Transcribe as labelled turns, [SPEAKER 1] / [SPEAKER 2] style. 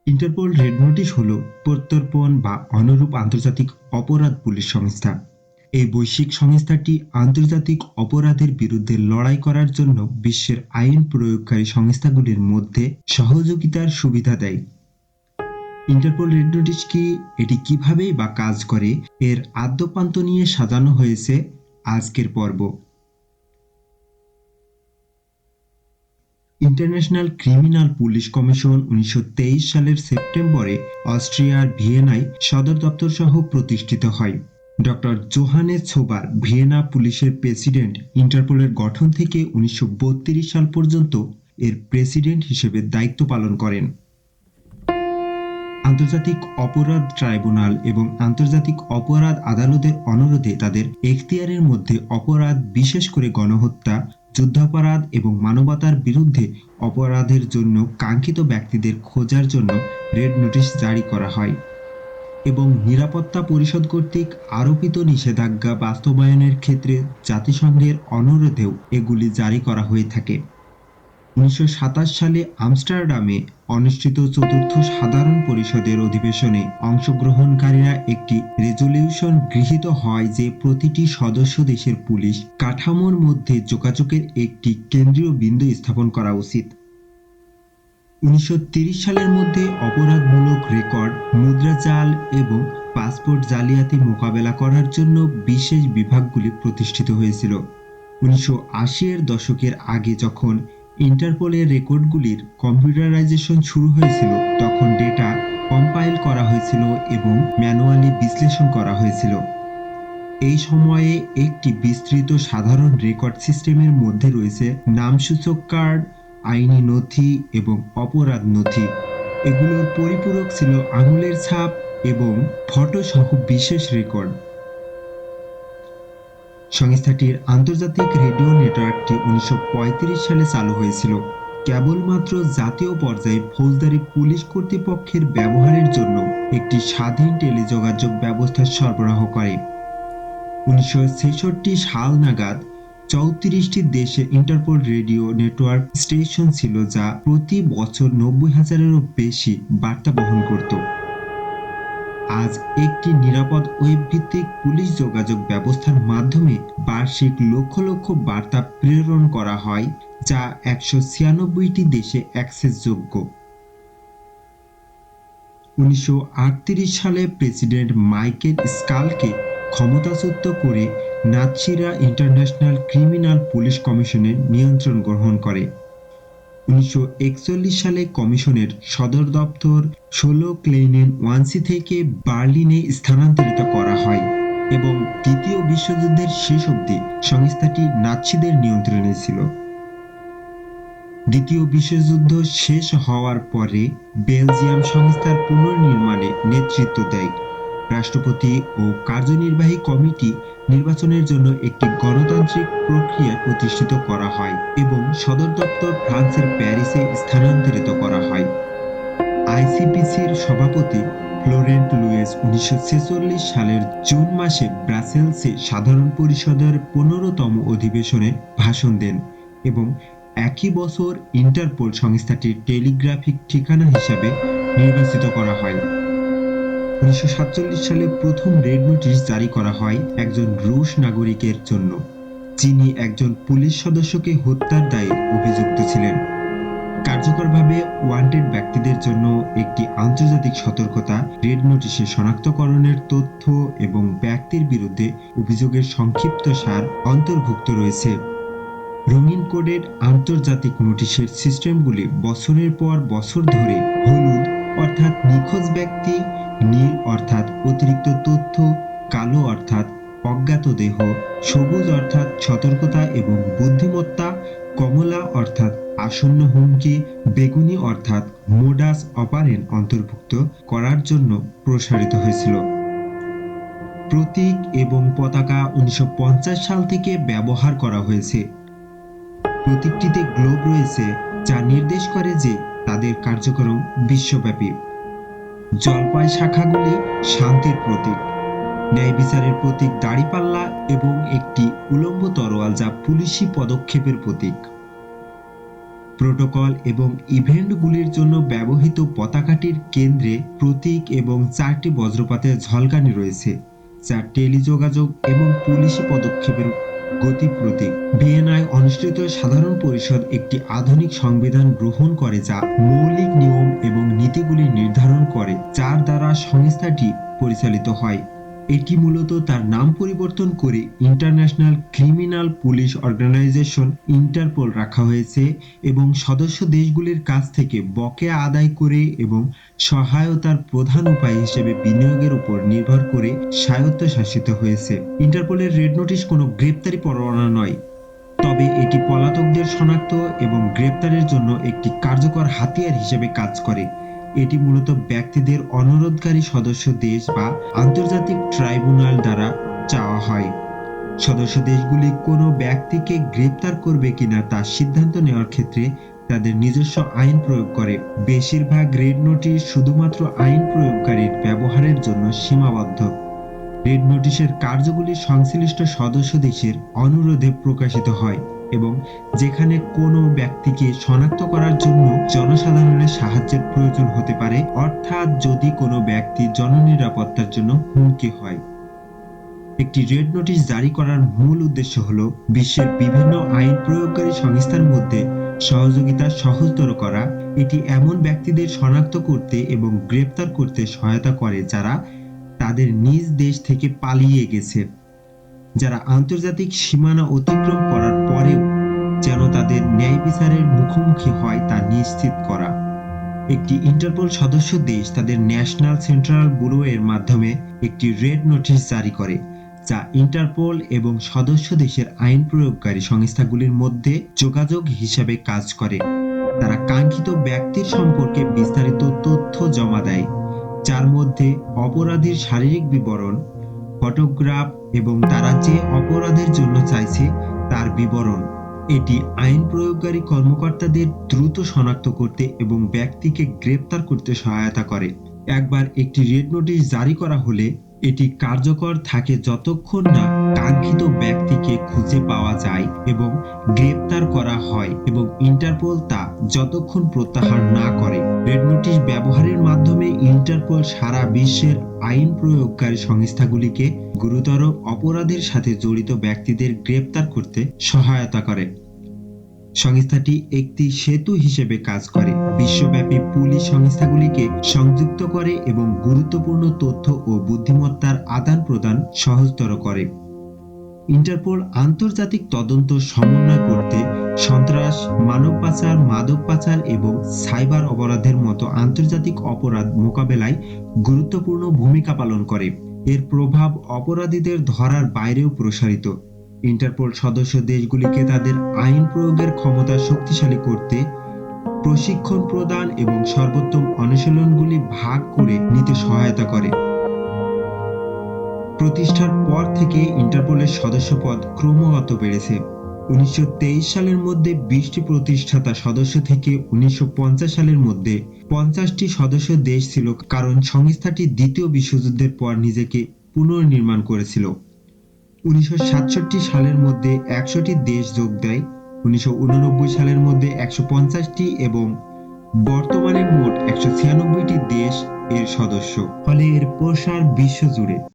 [SPEAKER 1] Interpol red notice হল প্রত্যর্পণ বা অনুরূপ আন্তর্জাতিক অপরাধ পুলিশ সংস্থা। এই বৈশ্বিক সংস্থাটি আন্তর্জাতিক অপরাধের বিরুদ্ধে লড়াই করার জন্য বিশ্বের আইন প্রয়োগকারী সংস্থাগুলির মধ্যে সহযোগিতার সুবিধা দেয়। ইন্টারপোল রেড নোটিশ কি, এটি কিভাবেই বা কাজ করে, এর আদ্যোপান্ত নিয়ে সাজানো হয়েছে আজকের পর্ব। ইন্টারন্যাশনাল ক্রিমিনাল পুলিশ কমিশন 1923 সালের সেপ্টেম্বরে অস্ট্রিয়ার ভিয়েনায় সদর দপ্তর সহ প্রতিষ্ঠিত হয়। ডক্টর জোহানেস ছোবার ভিয়েনা পুলিশের প্রেসিডেন্ট। ইন্টারপোলের গঠন থেকে 1932 সাল পর্যন্ত এর প্রেসিডেন্ট হিসেবে দায়িত্ব পালন করেন। আন্তর্জাতিক অপরাধ ট্রাইব্যুনাল এবং আন্তর্জাতিক অপরাধ আদালতের অনুরোধে তাদের এখতিয়ারের মধ্যে অপরাধ, বিশেষ করে গণহত্যা, যুদ্ধাপরাধ এবং মানবতার বিরুদ্ধে অপরাধের জন্য কাঙ্ক্ষিত ব্যক্তিদের খোঁজার জন্য রেড নোটিশ জারি করা হয় এবং নিরাপত্তা পরিষদ কর্তৃক আরোপিত নিষেধাজ্ঞা বাস্তবায়নের ক্ষেত্রে জাতিসংঘের অনুরোধেও এগুলি জারি করা হয়ে থাকে। 1927 সালে আমস্টারডামে অনুষ্ঠিত চতুর্থ সাধারণ পরিষদের অধিবেশনে অংশগ্রহণকারীরা একটি রেজলিউশন গৃহীত হয় যে প্রতিটি সদস্য দেশের পুলিশ কাঠামোর মধ্যে যোগাযোগের একটি কেন্দ্রীয় বিন্দু স্থাপন করা উচিত। 1930 সালের মধ্যে অপরাধমূলক রেকর্ড, মুদ্রা জাল এবং পাসপোর্ট জালিয়াতি মোকাবেলা করার জন্য বিশেষ বিভাগগুলি প্রতিষ্ঠিত হয়েছিল। 1980-এর দশকের আগে যখন ইন্টারপোলের রেকর্ডগুলির কম্পিউটারাইজেশন শুরু হয়েছিল, তখন ডেটা কম্পাইল করা হয়েছিল এবং ম্যানুয়ালি বিশ্লেষণ করা হয়েছিল। এই সময়ে একটি বিস্তৃত সাধারণ রেকর্ড সিস্টেমের মধ্যে রয়েছে নামসূচক কার্ড, আইনি নথি এবং অপরাধ নথি। এগুলোর পরিপূরক ছিল আঙুলের ছাপ এবং ফটো সহ বিশেষ রেকর্ড। সংস্থাটির আন্তর্জাতিক রেডিও নেটওয়ার্কটি 1935 সালে চালু হয়েছিল, কেবলমাত্র জাতীয় পর্যায়ে ফৌজদারি পুলিশ কর্তৃপক্ষের ব্যবহারের জন্য একটি স্বাধীন টেলিযোগাযোগ ব্যবস্থা সরবরাহ করে। 1966 সাল নাগাদ 34টি দেশে ইন্টারপোল রেডিও নেটওয়ার্ক স্টেশন ছিল, যা প্রতি বছর 90,000-এরও বেশি বার্তা বহন করত। আজ একটি নিরাপদ ওয়েব ভিত্তিক পুলিশ যোগাযোগ ব্যবস্থার মাধ্যমে বার্ষিক লক্ষ লক্ষ বার্তা প্রেরণ করা হয়, যা 196টি দেশে অ্যাক্সেসযোগ্য। 1938 সালে প্রেসিডেন্ট মাইকেল স্কালকে ক্ষমতাচ্যুত করে নাৎসিরা ইন্টারন্যাশনাল ক্রিমিনাল পুলিশ কমিশনের নিয়ন্ত্রণ গ্রহণ করে। 1941 সালে কমিশনের সদর দপ্তর 16 ক্লেইনেন ওয়ানসি থেকে বার্লিনে স্থানান্তরিত করা হয় এবং দ্বিতীয় বিশ্বযুদ্ধের শেষ অবধি সংস্থাটি নাৎসিদের নিয়ন্ত্রণে ছিল। দ্বিতীয় বিশ্বযুদ্ধ শেষ হওয়ার পরে বেলজিয়াম সংস্থার পুনর্নির্মাণে নেতৃত্ব দেয়। রাষ্ট্রপতি ও কার্যনির্বাহী কমিটি নির্বাচনের জন্য একটি গণতান্ত্রিক প্রক্রিয়া প্রতিষ্ঠিত করা হয় এবং সদর দপ্তর ফ্রান্সের প্যারিসে স্থানান্তরিত করা হয়। আইসিপিসির সভাপতি ফ্লোরেন্ট লুইস 1946 সালের জুন মাসে ব্রাসেলসে সাধারণ পরিষদের 15তম অধিবেশনে ভাষণ দেন এবং একই বছর ইন্টারপোল সংস্থাটির টেলিগ্রাফিক ঠিকানা হিসাবে নির্বাচিত করা হয়। 1947 সালে প্রথম রেড নোটিশ জারি করা হয় একজন রুশ নাগরিকের জন্য, যিনি একজন পুলিশ সদস্যকে হত্যার দায়ে অভিযুক্ত ছিলেন। কার্যকরভাবে ওয়ান্টেড ব্যক্তিদের জন্য একটি আন্তর্জাতিক সতর্কতা রেড নোটিশে শনাক্তকরণের তথ্য এবং ব্যক্তির বিরুদ্ধে অভিযোগের সংক্ষিপ্তসার অন্তর্ভুক্ত রয়েছে। রঙিন কোডেড আন্তর্জাতিক নোটিশের সিস্টেমগুলি বছরের পর বছর ধরে হলুদ অর্থাৎ নিখোঁজ ব্যক্তি, নীল অর্থাৎ অতিরিক্ত তথ্য, কালো অর্থাৎ অজ্ঞাত দেহ, সবুজ অর্থাৎ সতর্কতা এবং বুদ্ধিমত্তা, কমলা অর্থাৎ আসন্ন হুমকি, বেগুনি অর্থাৎ মোডাস অপারেন্ড অন্তর্ভুক্ত করার জন্য প্রসারিত হয়েছিল। প্রতীক এবং পতাকা 1950 সাল থেকে ব্যবহার করা হয়েছে। প্রতীকটিতে গ্লোব রয়েছে, যা নির্দেশ করে যে তাদের কার্যক্রম বিশ্বব্যাপী। জলপাই শাখাগুলি শান্তির প্রতীক, ন্যায় বিচারের প্রতীক দাঁড়িপাল্লা এবং একটি উলম্ব তরোয়াল যা পুলিশি পদক্ষেপের প্রতীক। প্রোটোকল এবং ইভেন্টগুলির জন্য ব্যবহৃত পতাকাটির কেন্দ্রে প্রতীক এবং 4টি বজ্রপাতের ঝলকানি রয়েছে, যা টেলিযোগাযোগ এবং পুলিশি পদক্ষেপের গতি প্রতীক। ভিয়েনায় অনুষ্ঠিত সাধারণ পরিষদ একটি আধুনিক সংবিধান গ্রহণ করে যা মৌলিক নিয়ম এবং নীতিগুলি নির্ধারণ করে, যার দ্বারা সংস্থাটি পরিচালিত হয়। এটি মূলত তার নাম পরিবর্তন করে international criminal police organisation Interpol রাখা হয়েছে এবং সদস্য দেশগুলির কাছ থেকে বকেয়া আদায় করে এবং সহায়তার প্রধান উপায় হিসেবে বিনিয়োগের উপর নির্ভর করে স্বায়ত্তশাসিত হয়েছে। ইন্টারপোলের রেড নোটিশ কোনো গ্রেপ্তারি পরোয়ানা নয়, তবে এটি পলাতকদের শনাক্ত এবং গ্রেপ্তারের জন্য একটি কার্যকর হাতিয়ার হিসেবে কাজ করে। এটি মূলত ব্যক্তিদের অনুরোধকারী সদস্য দেশ বা আন্তর্জাতিক ট্রাইব্যুনাল দ্বারা চাওয়া হয়। সদস্য দেশগুলি কোনো ব্যক্তিকে গ্রেপ্তার করবে কিনা তা সিদ্ধান্ত নেওয়ার ক্ষেত্রে তাদের নিজস্ব আইন প্রয়োগ করে। বেশিরভাগ রেড নোটিশ শুধুমাত্র আইন প্রয়োগকারীর ব্যবহারের জন্য সীমাবদ্ধ। রেড নোটিশের কার্যগুলি সংশ্লিষ্ট সদস্য দেশের অনুরোধে প্রকাশিত হয় এবং যেখানে কোনো ব্যক্তিকে শনাক্ত করার জন্য জনসাধারণের সাহায্যের প্রয়োজন হতে পারে, অর্থাৎ যদি কোনো ব্যক্তি জননিরাপত্তার জন্য হুমকি হয়। একটি রেড নোটিশ জারি করার মূল উদ্দেশ্য হল বিশ্বের বিভিন্ন আইন প্রয়োগকারী সংস্থার মধ্যে সহযোগিতা সহজতর করা। এটি এমন ব্যক্তিদের শনাক্ত করতে এবং গ্রেপ্তার করতে সহায়তা করে যারা তাদের নিজ দেশ থেকে পালিয়ে গেছে, যারা আন্তর্জাতিক সীমানা অতিক্রম করার পরেও যেন তাদের ন্যায় বিচারের মুখোমুখি হয় তা নিশ্চিত করা। একটি ইন্টারপোল সদস্য দেশ তাদের ন্যাশনাল সেন্ট্রাল ব্যুরো এর মাধ্যমে একটি রেড নোটিশ জারি করে, যা ইন্টারপোল এবং সদস্য দেশের আইন প্রয়োগকারী সংস্থাগুলির মধ্যে যোগাযোগ হিসাবে কাজ করে। তারা কাঙ্ক্ষিত ব্যক্তির সম্পর্কে বিস্তারিত তথ্য জমা দেয়, যার মধ্যে অপরাধীর শারীরিক বিবরণ, ফটোগ্রাফ এবং তারা যে অপরাধের জন্য চাইছে তার বিবরণ। এটি আইন প্রয়োগকারী কর্মকর্তাদের দ্রুত শনাক্ত করতে এবং ব্যক্তিকে গ্রেপ্তার করতে সহায়তা করে। একবার একটি রেড নোটিশ জারি করা হলে এটি কার্যকর থাকে যতক্ষণ না কাঙ্ক্ষিত ব্যক্তিকে খুঁজে পাওয়া যায় এবং গ্রেপ্তার করা হয় এবং ইন্টারপোল তা যতক্ষণ প্রত্যাহার না করে। রেড নোটিশ ব্যবহারের মাধ্যমে ইন্টারপোল সারা বিশ্বের আইন প্রয়োগকারী সংস্থাগুলিকে গুরুতর অপরাধের সাথে জড়িত ব্যক্তিদের গ্রেপ্তার করতে সহায়তা করে। সংস্থাটি একটি সেতু হিসেবে কাজ করে, বিশ্বব্যাপী পুলিশ সংস্থাগুলিকে সংযুক্ত করে এবং গুরুত্বপূর্ণ তথ্য ও বুদ্ধিমত্তার আদান প্রদান সহজতর করে। ইন্টারপোল আন্তর্জাতিক তদন্ত সমন্বয় করতে সন্ত্রাস, মানব পাচার, মাদক পাচার এবং সাইবার অপরাধের মতো আন্তর্জাতিক অপরাধ মোকাবেলায় গুরুত্বপূর্ণ ভূমিকা পালন করে। এর প্রভাব অপরাধীদের ধরার বাইরেও প্রসারিত। ইন্টারপোল সদস্য দেশগুলিকে তাদের আইন প্রয়োগের ক্ষমতা শক্তিশালী করতে প্রশিক্ষণ প্রদান এবং সর্বোত্তম অনুশীলনগুলি ভাগ করে নিতে সহায়তা করে। প্রতিষ্ঠার পর থেকে ইন্টারপোলের সদস্যপদ ক্রমাগত বেড়েছে। 1923 সালের মধ্যে 20টি প্রতিষ্ঠাতা সদস্য থেকে 1950 সালের মধ্যে 50টি সদস্য দেশ ছিল, কারণ সংস্থাটি দ্বিতীয় বিশ্বযুদ্ধের পর নিজেকে পুনর্নির্মাণ করেছিল। 1967 সালের মধ্যে 100টি দেশ যোগ দেয়, 1989 সালের মধ্যে 150টি এবং বর্তমানে মোট 196টি দেশ এর সদস্য, ফলে এর প্রসার বিশ্বজুড়ে।